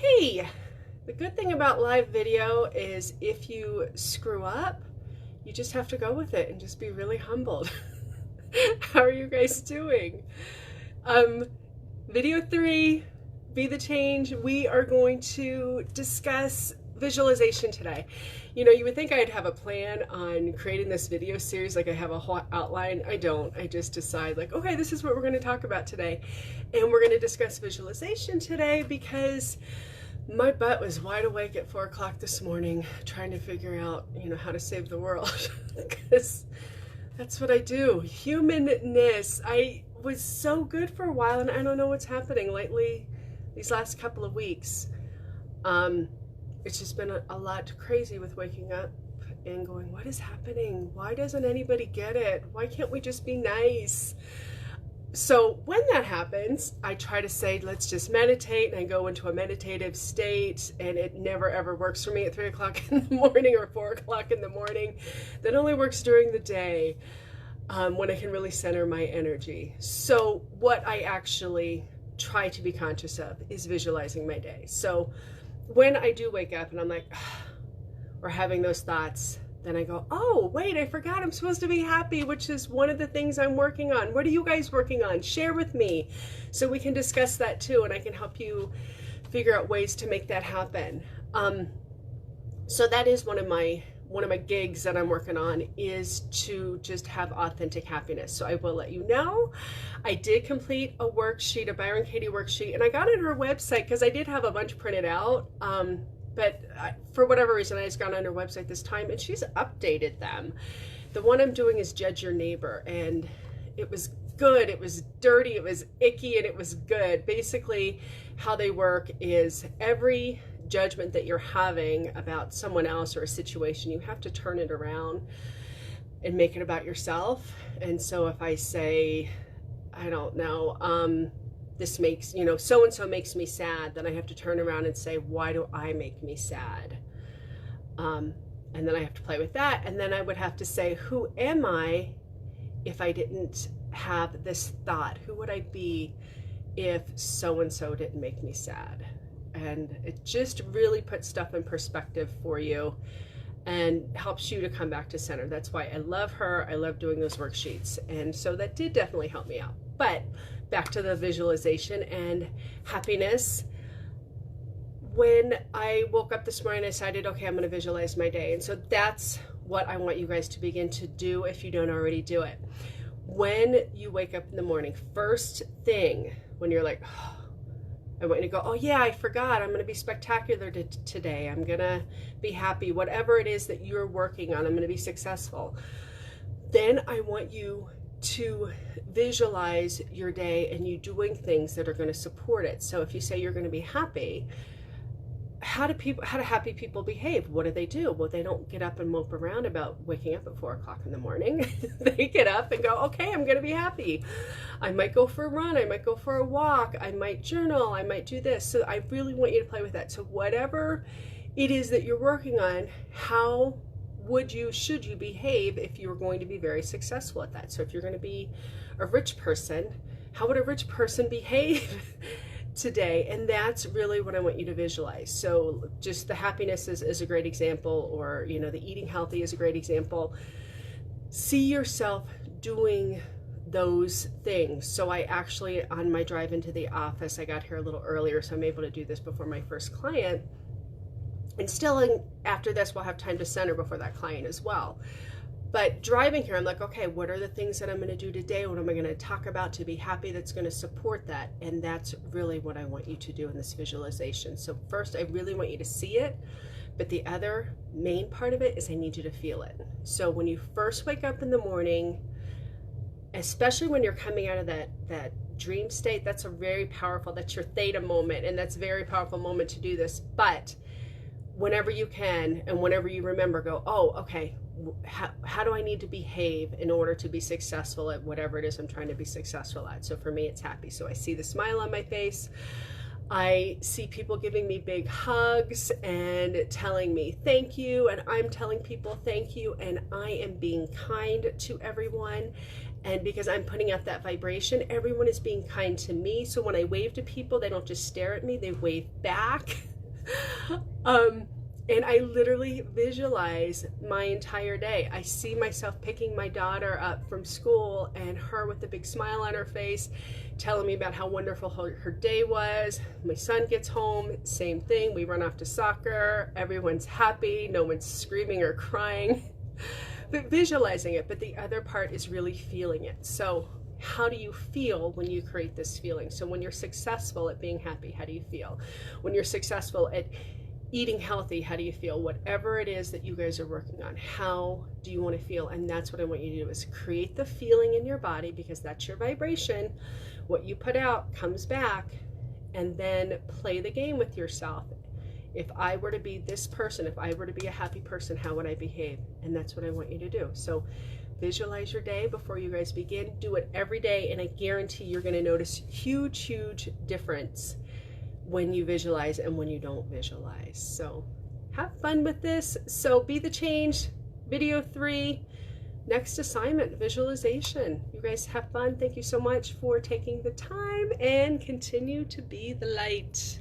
Hey, the good thing about live video is if you screw up, you just have to go with it and just be really humbled. How are you guys doing? Um, Video 3, Be the Change. We are going to discuss visualization today. You know, you would think I'd have a plan on creating this video series, like I have a whole outline. I don't. I just decide like, okay, this is what we're going to talk about today. And we're going to discuss visualization today because my butt was wide awake at 4 o'clock this morning trying to figure out, how to save the world. Because that's what I do. Humanness. I was so good for a while and I don't know what's happening lately, these last couple of weeks. It's just been a lot crazy with waking up and going, what is happening? Why doesn't anybody get it? Why can't we just be nice? So when that happens, I try to say, let's just meditate, and I go into a meditative state, and it never ever works for me at 3 o'clock in the morning or 4 o'clock in the morning. That only works during the day when I can really center my energy. So what I actually try to be conscious of is visualizing my day. So when I do wake up and I'm like, or having those thoughts, then I go, oh, wait, I forgot I'm supposed to be happy, which is one of the things I'm working on. What are you guys working on? Share with me so we can discuss that too, and I can help you figure out ways to make that happen. So that is one of my gigs that I'm working on, is to just have authentic happiness. So I will let you know. I did complete a worksheet, a Byron Katie worksheet, and I got on her website because I did have a bunch printed out. But for whatever reason, I just got on her website this time, and she's updated them. The one I'm doing is Judge Your Neighbor, and it was good. It was dirty, it was icky, and it was good. Basically, how they work is every judgment that you're having about someone else or a situation, you have to turn it around and make it about yourself. And so if I say, I don't know, this makes, so-and-so makes me sad, then I have to turn around and say, why do I make me sad? And then I have to play with that. And then I would have to say, who am I if I didn't have this thought? Who would I be if so-and-so didn't make me sad? And it just really puts stuff in perspective for you and helps you to come back to center. That's why I love her. I love doing those worksheets. And so that did definitely help me out. But back to the visualization and happiness. When I woke up this morning, I decided, okay, I'm going to visualize my day. And so that's what I want you guys to begin to do if you don't already do it. When you wake up in the morning, first thing, when you're like, oh, I want you to go, oh yeah, I forgot, I'm going to be spectacular today. I'm going to be happy. Whatever it is that you're working on, I'm going to be successful. Then I want you to visualize your day and you doing things that are going to support it. So if you say you're going to be happy, how do happy people behave? What do they do? Well, they don't get up and mope around about waking up at 4 o'clock in the morning. They get up and go, okay, I'm going to be happy. I might go for a run. I might go for a walk. I might journal. I might do this. So I really want you to play with that. So whatever it is that you're working on, how should you behave if you're going to be very successful at that? So if you're going to be a rich person, how would a rich person behave today? And that's really what I want you to visualize. So just the happiness is a great example, or the eating healthy is a great example. See yourself doing those things. So I actually, on my drive into the office, I got here a little earlier, so I'm able to do this before my first client. And still, after this, we'll have time to center before that client as well. But driving here, I'm like, okay, what are the things that I'm going to do today? What am I going to talk about to be happy that's going to support that? And that's really what I want you to do in this visualization. So first, I really want you to see it. But the other main part of it is I need you to feel it. So when you first wake up in the morning, especially when you're coming out of that dream state, that's that's your theta moment. And that's a very powerful moment to do this. But whenever you can and whenever you remember, go, oh, okay, how do I need to behave in order to be successful at whatever it is I'm trying to be successful at? So for me, it's happy. So I see the smile on my face. I see people giving me big hugs and telling me thank you, and I'm telling people thank you, and I am being kind to everyone. And because I'm putting out that vibration, everyone is being kind to me. So when I wave to people, they don't just stare at me, they wave back. And I literally visualize my entire day. I see myself picking my daughter up from school and her with a big smile on her face, telling me about how wonderful her day was. My son gets home, same thing. We run off to soccer. Everyone's happy. No one's screaming or crying. But visualizing it. But the other part is really feeling it. So how do you feel when you create this feeling? So when you're successful at being happy, how do you feel? When you're successful at eating healthy, how do you feel? Whatever it is that you guys are working on, how do you want to feel? And that's what I want you to do, is create the feeling in your body, because that's your vibration. What you put out comes back, and then play the game with yourself. If I were to be this person, if I were to be a happy person, how would I behave? And that's what I want you to do. So visualize your day before you guys begin. Do it every day, and I guarantee you're going to notice huge, huge difference when you visualize and when you don't visualize. So have fun with this. So be the change. Video 3, next assignment, visualization. You guys have fun. Thank you so much for taking the time, and continue to be the light.